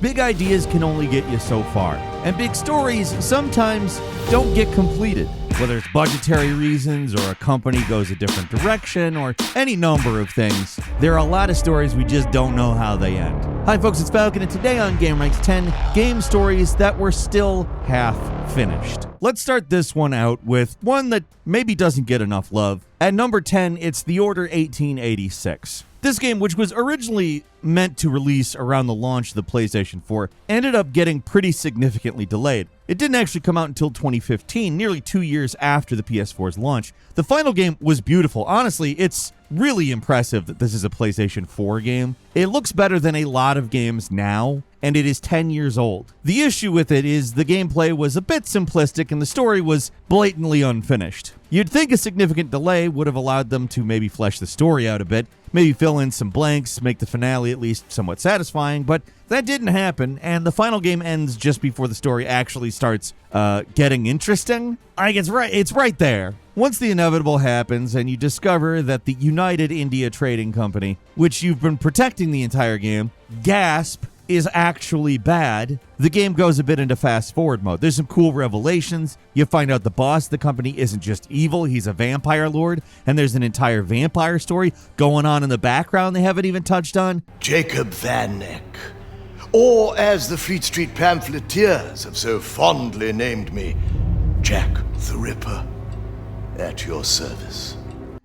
Big ideas can only get you so far, and big stories sometimes don't get completed. Whether it's budgetary reasons or a company goes a different direction or any number of things, there are a lot of stories we just don't know how they end. Hi folks, it's Falcon, and today on gameranx 10 game stories that were still half finished. Let's start this one out with one that maybe doesn't get enough love. At number 10, it's The Order 1886. This game, which was originally meant to release around the launch of the PlayStation 4, ended up getting pretty significantly delayed. It didn't actually come out until 2015, nearly 2 years after the PS4's launch. The final game was beautiful. Honestly, it's really impressive that this is a PlayStation 4 game. It looks better than a lot of games now, and it is 10 years old. The issue with it is the gameplay was a bit simplistic and the story was blatantly unfinished. You'd think a significant delay would have allowed them to maybe flesh the story out a bit, maybe fill in some blanks, make the finale at least somewhat satisfying, but that didn't happen, and the final game ends just before the story actually starts getting interesting. It's right there. Once the inevitable happens and you discover that the United India Trading Company, which you've been protecting the entire game, gasp, is actually bad, the game goes a bit into fast forward mode. There's some cool revelations. You find out the boss of the company isn't just evil, he's a vampire lord, and there's an entire vampire story going on in the background they haven't even touched on. Jacob Van Neck, or as the Fleet Street pamphleteers have so fondly named me, Jack the Ripper, at your service.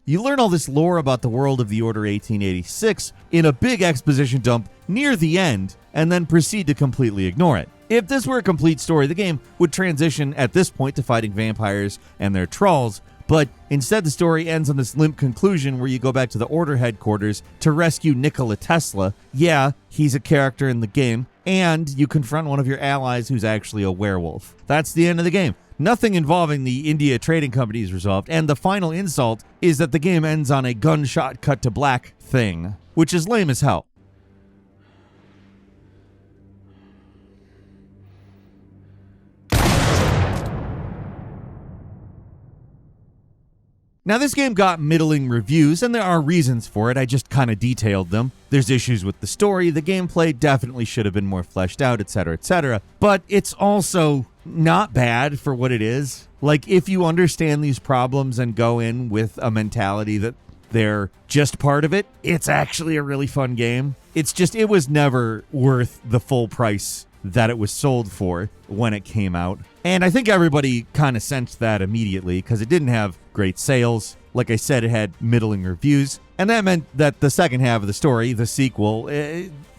You learn all this lore about the world of the Order 1886 in a big exposition dump near the end, and then proceed to completely ignore it. If this were a complete story, the game would transition at this point to fighting vampires and their trolls, but instead the story ends on this limp conclusion where you go back to the Order headquarters to rescue Nikola Tesla. Yeah, he's a character in the game, and you confront one of your allies who's actually a werewolf. That's the end of the game. Nothing involving the India Trading Company is resolved, and the final insult is that the game ends on a gunshot cut to black thing, which is lame as hell. Now, this game got middling reviews, and there are reasons for it. I just kind of detailed them. There's issues with the story, the gameplay definitely should have been more fleshed out, etc., etc. But it's also not bad for what it is. Like, if you understand these problems and go in with a mentality that they're just part of it, it's actually a really fun game. It's just, it was never worth the full price that it was sold for when it came out. And I think everybody kind of sensed that immediately because it didn't have great sales. Like I said, it had middling reviews. And that meant that the second half of the story, the sequel,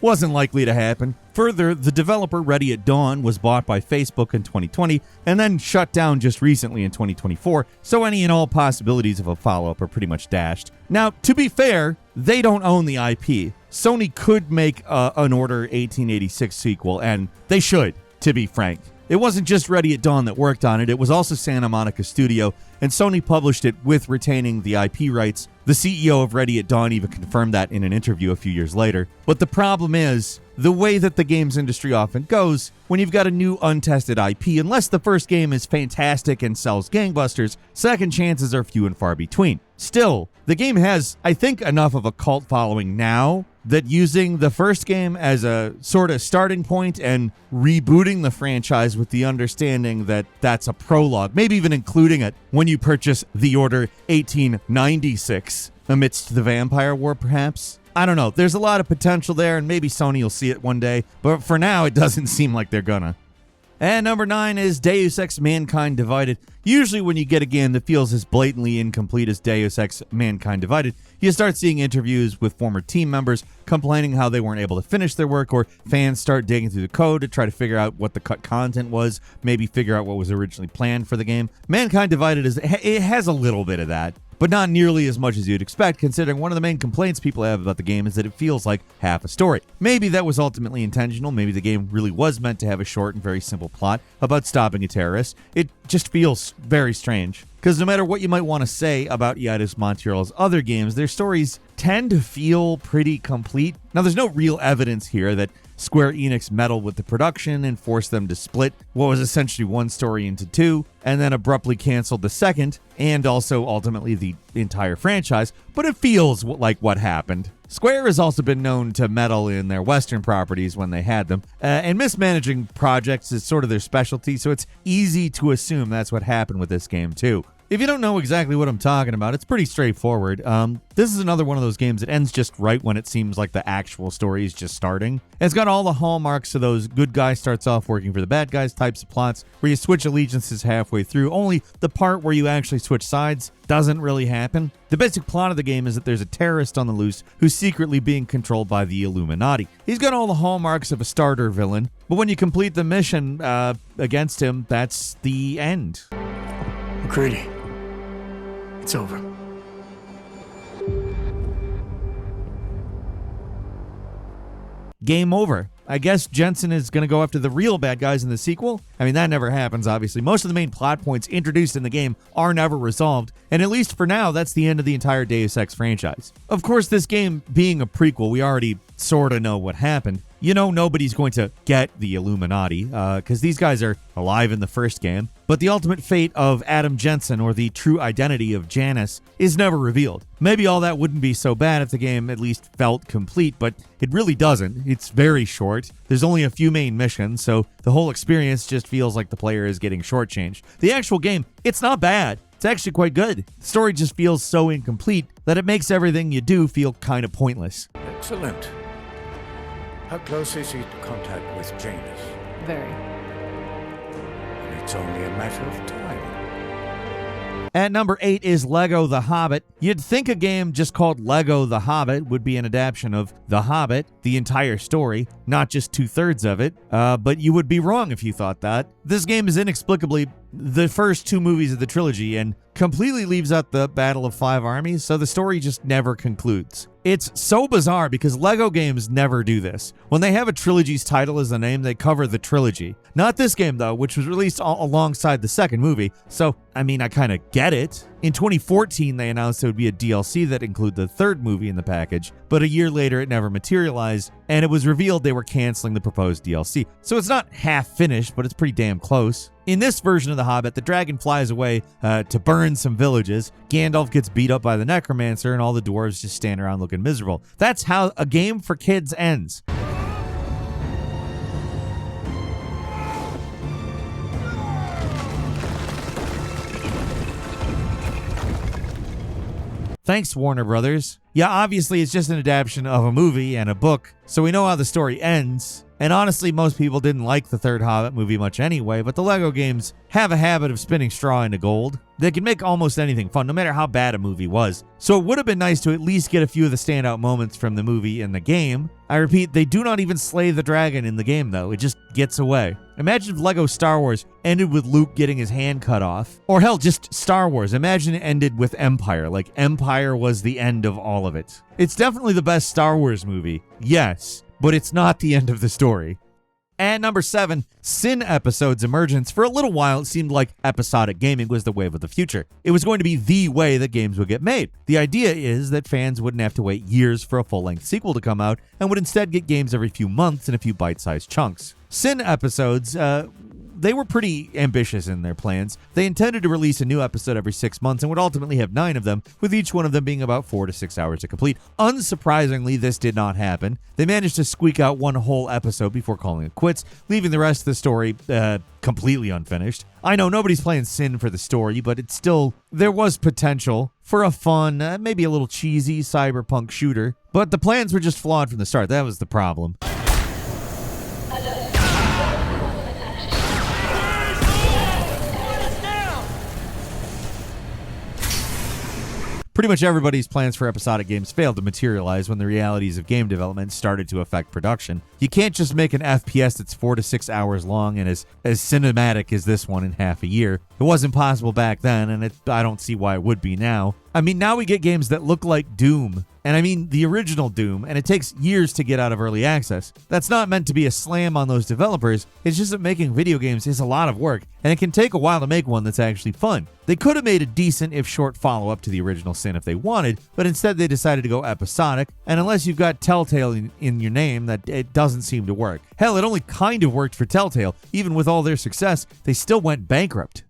wasn't likely to happen. Further, the developer Ready at Dawn was bought by Facebook in 2020 and then shut down just recently in 2024, so any and all possibilities of a follow-up are pretty much dashed. Now, to be fair, they don't own the IP. Sony could make an Order 1886 sequel, and they should, to be frank. It wasn't just Ready at Dawn that worked on it, it was also Santa Monica Studio, and Sony published it with retaining the IP rights. The CEO of Ready at Dawn even confirmed that in an interview a few years later. But the problem is, the way that the games industry often goes, when you've got a new untested IP, unless the first game is fantastic and sells gangbusters, second chances are few and far between. Still, the game has, I think, enough of a cult following now that using the first game as a sort of starting point and rebooting the franchise with the understanding that that's a prologue, maybe even including it when you purchase The Order 1896 amidst the Vampire War, perhaps. I don't know. There's a lot of potential there, and maybe Sony will see it one day, but for now, it doesn't seem like they're gonna. And number 9 is Deus Ex Mankind Divided. Usually when you get a game that feels as blatantly incomplete as Deus Ex Mankind Divided, you start seeing interviews with former team members complaining how they weren't able to finish their work, or fans start digging through the code to try to figure out what the cut content was, maybe figure out what was originally planned for the game. Mankind Divided it has a little bit of that, but not nearly as much as you'd expect, considering one of the main complaints people have about the game is that it feels like half a story. Maybe that was ultimately intentional. Maybe the game really was meant to have a short and very simple plot about stopping a terrorist. It just feels very strange. Because no matter what you might want to say about Eidos Montreal's other games, their stories tend to feel pretty complete. Now, there's no real evidence here that Square Enix meddled with the production and forced them to split what was essentially one story into two, and then abruptly canceled the second, and also ultimately the entire franchise, but it feels like what happened. Square has also been known to meddle in their Western properties when they had them, and mismanaging projects is sort of their specialty, so it's easy to assume that's what happened with this game too. If you don't know exactly what I'm talking about, it's pretty straightforward. This is another one of those games that ends just right when it seems like the actual story is just starting. It's got all the hallmarks of those good guy starts off working for the bad guys types of plots, where you switch allegiances halfway through, only the part where you actually switch sides doesn't really happen. The basic plot of the game is that there's a terrorist on the loose who's secretly being controlled by the Illuminati. He's got all the hallmarks of a starter villain, but when you complete the mission against him, that's the end. McCready, it's over. Game over. I guess Jensen is going to go after the real bad guys in the sequel. I mean, that never happens, obviously. Most of the main plot points introduced in the game are never resolved, and at least for now, that's the end of the entire Deus Ex franchise. Of course, this game being a prequel, we already sort of know what happened. You know nobody's going to get the Illuminati, because these guys are alive in the first game, but the ultimate fate of Adam Jensen, or the true identity of Janice, is never revealed. Maybe all that wouldn't be so bad if the game at least felt complete, but it really doesn't. It's very short. There's only a few main missions, so the whole experience just feels like the player is getting shortchanged. The actual game, it's not bad. It's actually quite good. The story just feels so incomplete that it makes everything you do feel kind of pointless. Excellent. How close is he to contact with Janus? Very. And it's only a matter of time. At number 8 is Lego The Hobbit. You'd think a game just called Lego The Hobbit would be an adaptation of The Hobbit, the entire story, not just 2/3 of it, but you would be wrong if you thought that. This game is inexplicably the first two movies of the trilogy and completely leaves out the Battle of Five Armies, so the story just never concludes. It's so bizarre because LEGO games never do this. When they have a trilogy's title as the name, they cover the trilogy. Not this game, though, which was released alongside the second movie, so, I mean, I kind of get it. In 2014, they announced there would be a DLC that included the third movie in the package, but a year later it never materialized, and it was revealed they were canceling the proposed DLC. So it's not half finished, but it's pretty damn close. In this version of The Hobbit, the dragon flies away to burn some villages, Gandalf gets beat up by the necromancer, and all the dwarves just stand around looking miserable. That's how a game for kids ends. Thanks, Warner Brothers. Yeah, obviously it's just an adaptation of a movie and a book, so we know how the story ends. And honestly, most people didn't like the third Hobbit movie much anyway, but the LEGO games have a habit of spinning straw into gold. They can make almost anything fun, no matter how bad a movie was. So it would have been nice to at least get a few of the standout moments from the movie in the game. I repeat, they do not even slay the dragon in the game, though. It just gets away. Imagine if LEGO Star Wars ended with Luke getting his hand cut off. Or hell, just Star Wars. Imagine it ended with Empire, like Empire was the end of all of it. It's definitely the best Star Wars movie, yes, but it's not the end of the story. And number 7, Sin Episode's emergence. For a little while, it seemed like episodic gaming was the wave of the future. It was going to be the way that games would get made. The idea is that fans wouldn't have to wait years for a full-length sequel to come out and would instead get games every few months in a few bite-sized chunks. Sin Episodes, they were pretty ambitious in their plans. They intended to release a new episode every 6 months and would ultimately have 9 of them, with each one of them being about 4 to 6 hours to complete. Unsurprisingly, this did not happen. They managed to squeak out one whole episode before calling it quits, leaving the rest of the story completely unfinished. I know nobody's playing Sin for the story, but it's still, there was potential for a fun, maybe a little cheesy cyberpunk shooter. But the plans were just flawed from the start. That was the problem. Pretty much everybody's plans for episodic games failed to materialize when the realities of game development started to affect production. You can't just make an FPS that's 4 to 6 hours long and as cinematic as this one in half a year. It wasn't possible back then, and I don't see why it would be now. I mean, now we get games that look like Doom. And I mean the original Doom, and it takes years to get out of early access. That's not meant to be a slam on those developers, it's just that making video games is a lot of work, and it can take a while to make one that's actually fun. They could have made a decent, if short, follow-up to the original Sin if they wanted, but instead they decided to go episodic, and unless you've got Telltale in your name, that it doesn't seem to work. Hell, it only kind of worked for Telltale. Even with all their success, they still went bankrupt.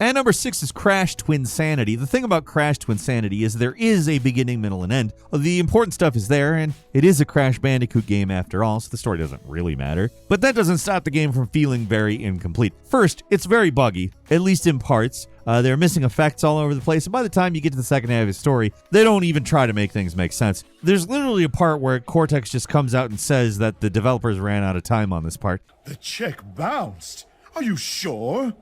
And number 6 is Crash Twinsanity. The thing about Crash Twinsanity is there is a beginning, middle, and end. The important stuff is there, and it is a Crash Bandicoot game after all, so the story doesn't really matter. But that doesn't stop the game from feeling very incomplete. First, it's very buggy, at least in parts. There are missing effects all over the place, and by the time you get to the second half of the story, they don't even try to make things make sense. There's literally a part where Cortex just comes out and says that the developers ran out of time on this part. The check bounced. Are you sure?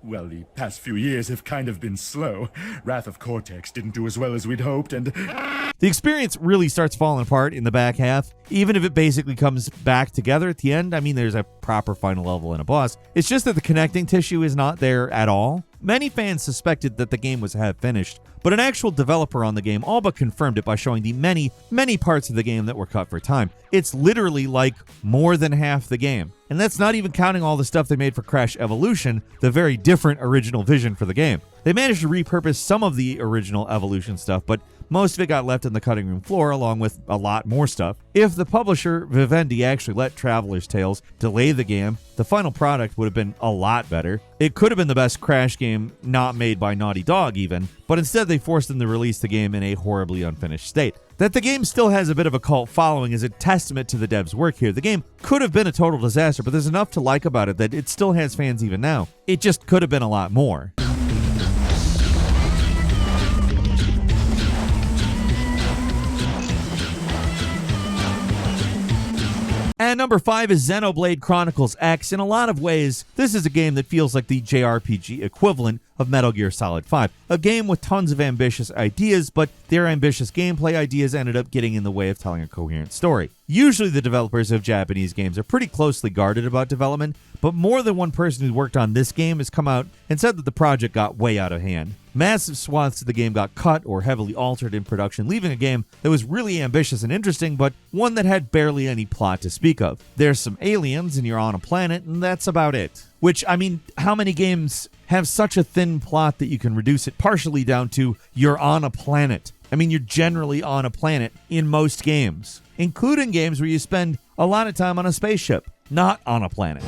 Well, the past few years have kind of been slow. Wrath of Cortex didn't do as well as we'd hoped, and... The experience really starts falling apart in the back half, even if it basically comes back together at the end. I mean, there's a proper final level and a boss. It's just that the connecting tissue is not there at all. Many fans suspected that the game was half-finished, but an actual developer on the game all but confirmed it by showing the many, many parts of the game that were cut for time. It's literally like more than half the game. And that's not even counting all the stuff they made for Crash Evolution, the very different original vision for the game. They managed to repurpose some of the original Evolution stuff, but most of it got left on the cutting room floor along with a lot more stuff. If the publisher, Vivendi, actually let Traveler's Tales delay the game, the final product would have been a lot better. It could have been the best Crash game not made by Naughty Dog even, but instead they forced them to release the game in a horribly unfinished state. That the game still has a bit of a cult following is a testament to the devs' work here. The game could have been a total disaster, but there's enough to like about it that it still has fans even now. It just could have been a lot more. And number 5 is Xenoblade Chronicles X. In a lot of ways, this is a game that feels like the JRPG equivalent of Metal Gear Solid 5. A game with tons of ambitious ideas, but their ambitious gameplay ideas ended up getting in the way of telling a coherent story. Usually the developers of Japanese games are pretty closely guarded about development, but more than one person who worked on this game has come out and said that the project got way out of hand. Massive swaths of the game got cut or heavily altered in production, leaving a game that was really ambitious and interesting, but one that had barely any plot to speak of. There's some aliens and you're on a planet, and that's about it. Which, I mean, how many games have such a thin plot that you can reduce it partially down to you're on a planet? I mean, you're generally on a planet in most games, including games where you spend a lot of time on a spaceship, not on a planet.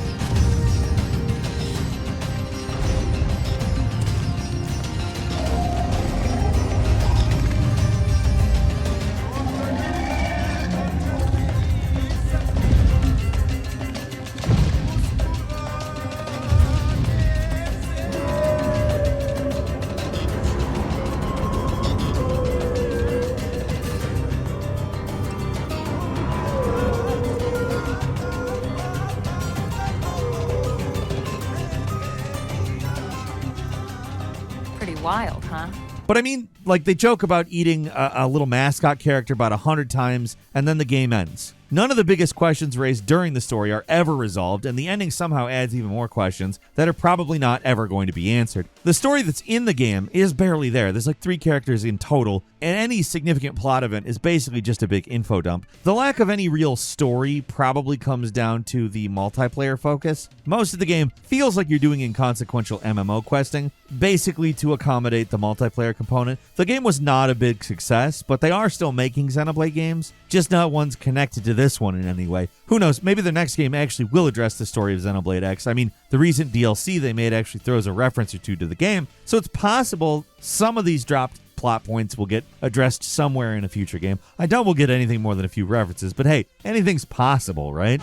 Wild, huh? But I mean, like, they joke about eating a little mascot character about 100 times, and then the game ends. None of the biggest questions raised during the story are ever resolved, and the ending somehow adds even more questions that are probably not ever going to be answered. The story that's in the game is barely there. There's like 3 characters in total, and any significant plot event is basically just a big info dump. The lack of any real story probably comes down to the multiplayer focus. Most of the game feels like you're doing inconsequential MMO questing, basically to accommodate the multiplayer component. The game was not a big success, but they are still making Xenoblade games, just not ones connected to this one in any way. Who knows, maybe their next game actually will address the story of Xenoblade X. I mean, the recent DLC they made actually throws a reference or two to the game, so it's possible some of these dropped plot points will get addressed somewhere in a future game. I doubt we'll get anything more than a few references, but hey, anything's possible, right?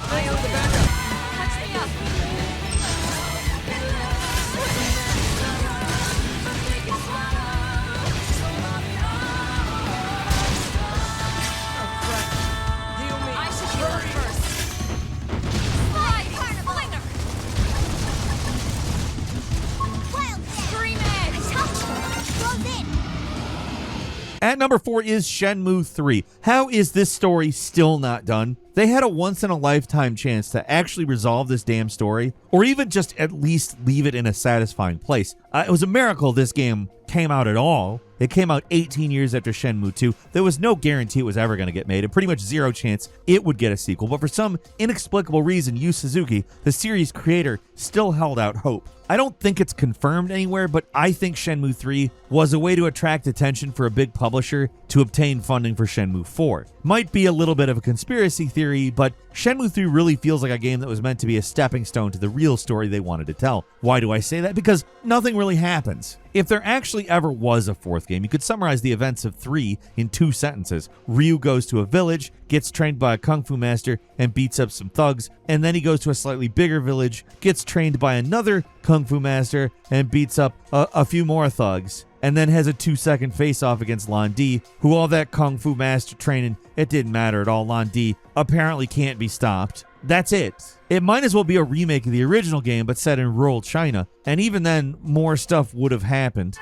At number 4 is Shenmue 3. How is this story still not done? They had a once-in-a-lifetime chance to actually resolve this damn story, or even just at least leave it in a satisfying place. It was a miracle this game came out at all. It came out 18 years after Shenmue 2. There was no guarantee it was ever going to get made, and pretty much zero chance it would get a sequel. But for some inexplicable reason, Yu Suzuki, the series creator, still held out hope. I don't think it's confirmed anywhere, but I think Shenmue 3 was a way to attract attention for a big publisher to obtain funding for Shenmue 4. Might be a little bit of a conspiracy theory, but Shenmue 3 really feels like a game that was meant to be a stepping stone to the real story they wanted to tell. Why do I say that? Because nothing really happens. If there actually ever was a fourth game, you could summarize the events of 3 in 2 sentences. Ryu goes to a village, gets trained by a kung fu master, and beats up some thugs, and then he goes to a slightly bigger village, gets trained by another kung fu master, and beats up a few more thugs, and then has a 2-second face-off against Lan Di, who all that kung fu master training, it didn't matter at all. Lan Di apparently can't be stopped. That's it. It might as well be a remake of the original game, but set in rural China, and even then, more stuff would have happened.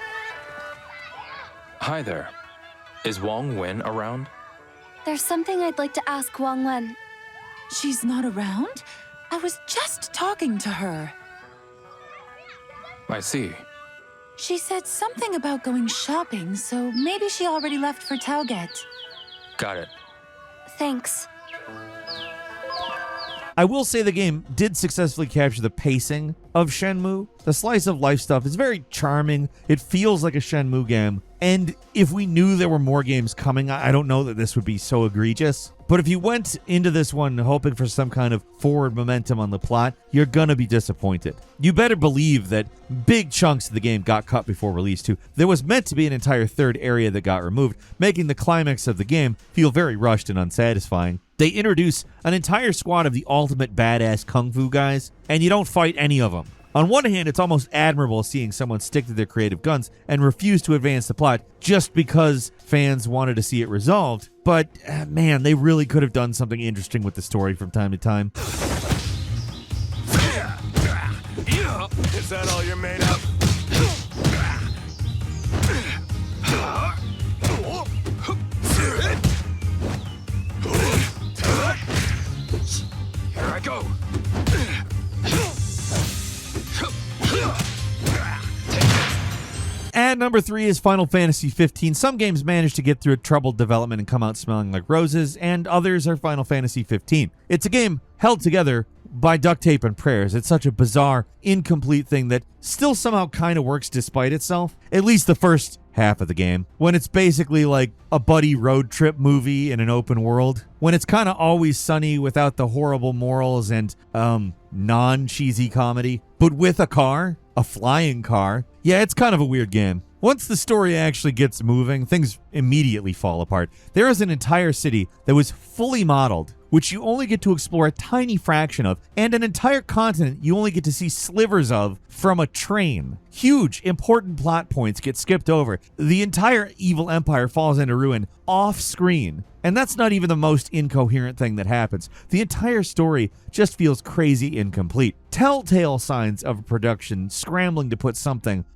Hi there. Is Wong Wen around? There's something I'd like to ask Wang Wen. She's not around? I was just talking to her. I see. She said something about going shopping, so maybe she already left for Taoget. Got it. Thanks. I will say the game did successfully capture the pacing of Shenmue. The slice of life stuff is very charming. It feels like a Shenmue game. And if we knew there were more games coming, I don't know that this would be so egregious. But if you went into this one hoping for some kind of forward momentum on the plot, you're gonna be disappointed. You better believe that big chunks of the game got cut before release too. There was meant to be an entire third area that got removed, making the climax of the game feel very rushed and unsatisfying. They introduce an entire squad of the ultimate badass kung fu guys, and you don't fight any of them. On one hand, it's almost admirable seeing someone stick to their creative guns and refuse to advance the plot just because fans wanted to see it resolved. But, man, they really could have done something interesting with the story from time to time. Is that all you're made of? Here I go. At number 3 is Final Fantasy 15. Some games manage to get through a troubled development and come out smelling like roses, and others are Final Fantasy 15. It's a game held together by duct tape and prayers. It's such a bizarre, incomplete thing that still somehow kind of works despite itself. At least the first half of the game, when it's basically like a buddy road trip movie in an open world, when it's kind of always sunny without the horrible morals and non-cheesy comedy, but with a flying car. Yeah, it's kind of a weird game. Once the story actually gets moving, things immediately fall apart. There is an entire city that was fully modeled, which you only get to explore a tiny fraction of, and an entire continent you only get to see slivers of from a train. Huge, important plot points get skipped over. The entire evil empire falls into ruin off-screen, and that's not even the most incoherent thing that happens. The entire story just feels crazy incomplete. Telltale signs of a production scrambling to put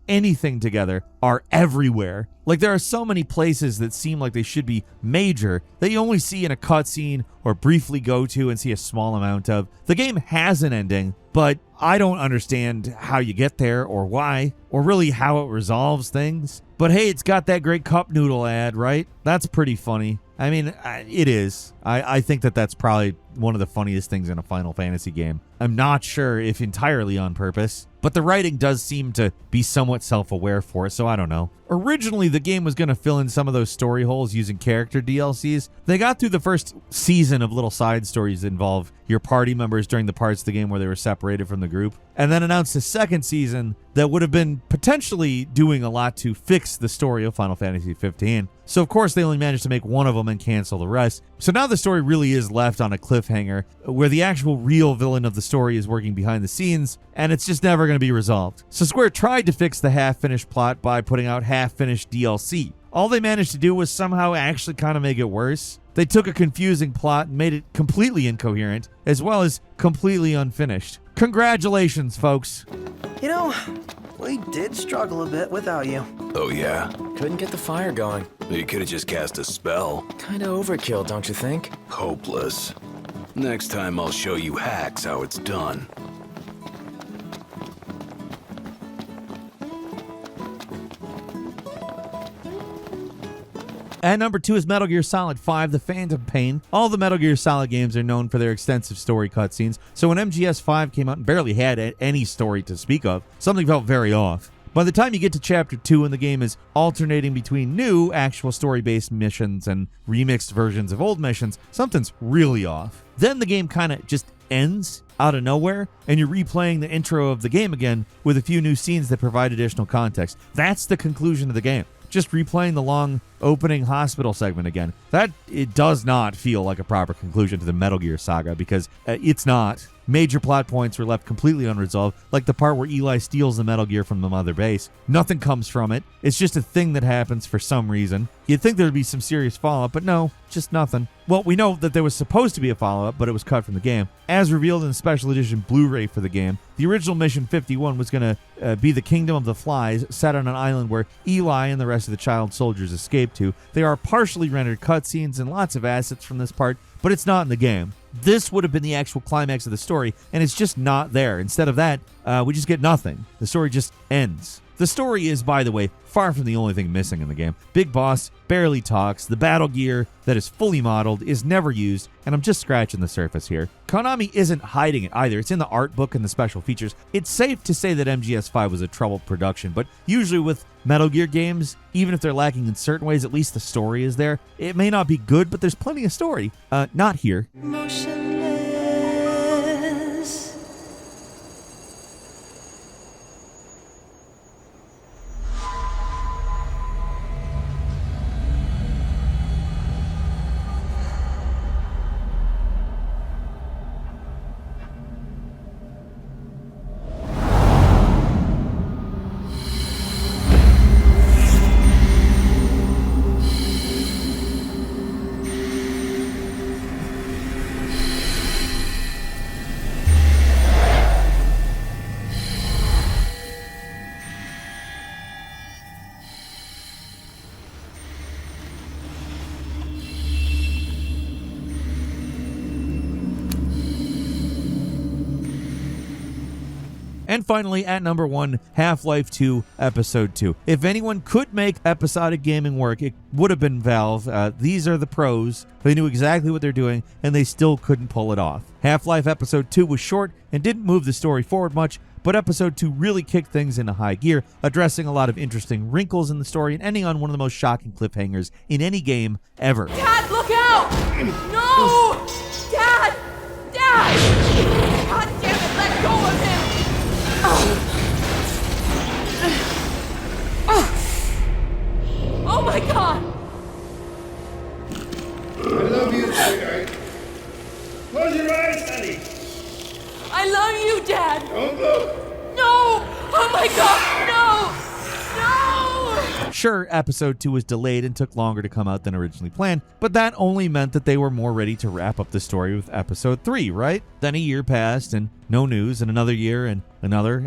anything together are everywhere. Like, there are so many places that seem like they should be major that you only see in a cutscene or briefly go to and see a small amount of. The game has an ending, but I don't understand how you get there or why, or really how it resolves things. But hey, it's got that great cup noodle ad, right? That's pretty funny. I mean, it is. I think that's probably one of the funniest things in a Final Fantasy game. I'm not sure if entirely on purpose, but the writing does seem to be somewhat self-aware for it, so I don't know. Originally, the game was going to fill in some of those story holes using character DLCs. They got through the first season of little side stories that involve your party members during the parts of the game where they were separated from the group, and then announced a second season that would have been potentially doing a lot to fix the story of Final Fantasy 15. So of course they only managed to make one of them and cancel the rest. So now the story really is left on a cliffhanger where the actual real villain of the story is working behind the scenes, and it's just never going to be resolved. So Square tried to fix the half-finished plot by putting out half-finished DLC. All they managed to do was somehow actually kind of make it worse. They took a confusing plot and made it completely incoherent, as well as completely unfinished. Congratulations, folks. You know, we did struggle a bit without you. Oh yeah? Couldn't get the fire going. You could've just cast a spell. Kinda overkill, don't you think? Hopeless. Next time I'll show you hacks how it's done. At number 2 is Metal Gear Solid 5, The Phantom Pain. All the Metal Gear Solid games are known for their extensive story cutscenes, so when MGS5 came out and barely had any story to speak of, something felt very off. By the time you get to Chapter 2 and the game is alternating between new, actual story-based missions and remixed versions of old missions, something's really off. Then the game kind of just ends out of nowhere, and you're replaying the intro of the game again with a few new scenes that provide additional context. That's the conclusion of the game. Just replaying the long opening hospital segment again. It does not feel like a proper conclusion to the Metal Gear saga, because it's not. Major plot points were left completely unresolved, like the part where Eli steals the Metal Gear from the mother base. Nothing comes from it. It's just a thing that happens for some reason. You'd think there'd be some serious follow-up, but no, just nothing. Well, we know that there was supposed to be a follow-up, but it was cut from the game. As revealed in the special edition Blu-ray for the game, the original Mission 51 was going to be the Kingdom of the Flies, set on an island where Eli and the rest of the child soldiers escape to. There are partially rendered cutscenes and lots of assets from this part, but it's not in the game. This would have been the actual climax of the story, and it's just not there. Instead of that, we just get nothing. The story just ends. The story is, by the way, far from the only thing missing in the game. Big Boss barely talks, the battle gear that is fully modeled is never used, and I'm just scratching the surface here. Konami isn't hiding it either. It's in the art book and the special features. It's safe to say that MGS5 was a troubled production, but usually with Metal Gear games, even if they're lacking in certain ways, at least the story is there. It may not be good, but there's plenty of story. Not here. And finally, at number 1, Half-Life 2 Episode 2. If anyone could make episodic gaming work, it would have been Valve. These are the pros. They knew exactly what they're doing, and they still couldn't pull it off. Half-Life Episode 2 was short and didn't move the story forward much, but Episode 2 really kicked things into high gear, addressing a lot of interesting wrinkles in the story and ending on one of the most shocking cliffhangers in any game ever. Dad, look out! No! Dad! Dad! God damn it, let go of him! Oh my god! I love you, sweetheart. Close your eyes, honey. I love you, Dad! Don't look! No! Oh my god, no! No! Sure, Episode 2 was delayed and took longer to come out than originally planned, but that only meant that they were more ready to wrap up the story with Episode 3, right? Then a year passed, and no news, and another year, and another,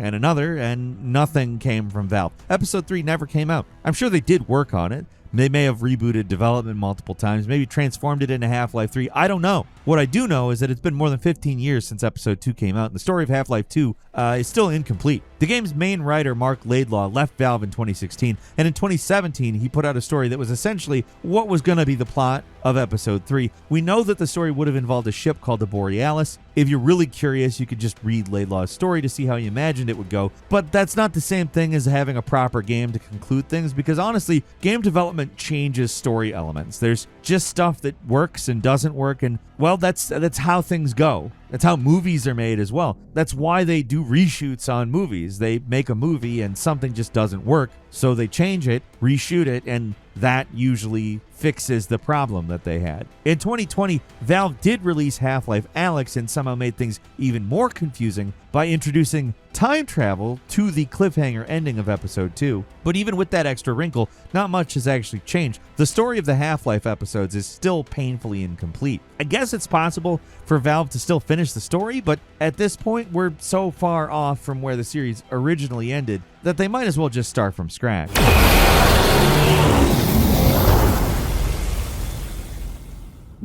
and nothing came from Valve. Episode 3 never came out. I'm sure they did work on it. They may have rebooted development multiple times, maybe transformed it into Half-Life 3. I don't know. What I do know is that it's been more than 15 years since Episode 2 came out, and the story of Half-Life 2 is still incomplete. The game's main writer, Mark Laidlaw, left Valve in 2016, and in 2017, he put out a story that was essentially what was going to be the plot of Episode 3. We know that the story would have involved a ship called the Borealis. If you're really curious, you could just read Laidlaw's story to see how he imagined it would go, but that's not the same thing as having a proper game to conclude things, because honestly, game development changes story elements. There's just stuff that works and doesn't work, and well, that's how things go. That's how movies are made as well. That's why they do reshoots on movies. They make a movie and something just doesn't work, so they change it, reshoot it, and that usually fixes the problem that they had. In 2020, Valve did release Half-Life Alyx and somehow made things even more confusing by introducing time travel to the cliffhanger ending of Episode 2. But even with that extra wrinkle, not much has actually changed. The story of the Half-Life episodes is still painfully incomplete. I guess it's possible for Valve to still finish the story, but at this point, we're so far off from where the series originally ended that they might as well just start from scratch.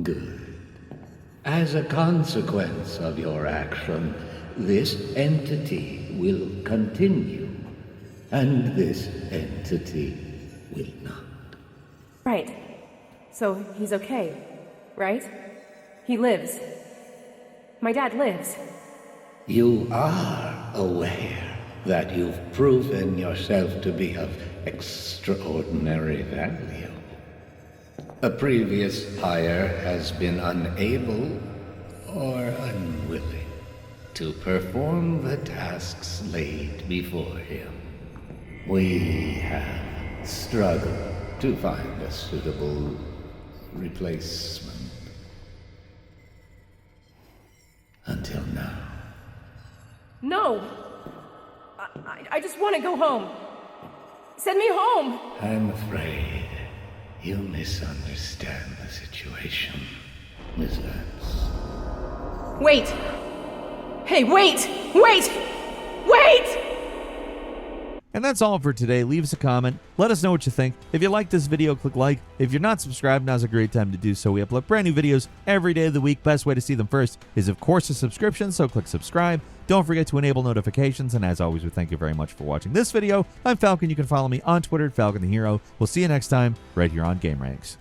Good. As a consequence of your action, this entity will continue, and this entity will not. Right. So he's okay, right? He lives. My dad lives. You are aware that you've proven yourself to be of extraordinary value. A previous hire has been unable or unwilling to perform the tasks laid before him. We have struggled to find a suitable replacement. Until now. No! I just want to go home. Send me home! I'm afraid you misunderstand the situation, Miss Vance. Wait! Hey, wait! Wait! Wait! And that's all for today. Leave us a comment. Let us know what you think. If you like this video, click like. If you're not subscribed, now's a great time to do so. We upload brand new videos every day of the week. Best way to see them first is, of course, a subscription, so click subscribe. Don't forget to enable notifications, and as always, we thank you very much for watching this video. I'm Falcon. You can follow me on Twitter at Falcon the Hero. We'll see you next time right here on gameranx.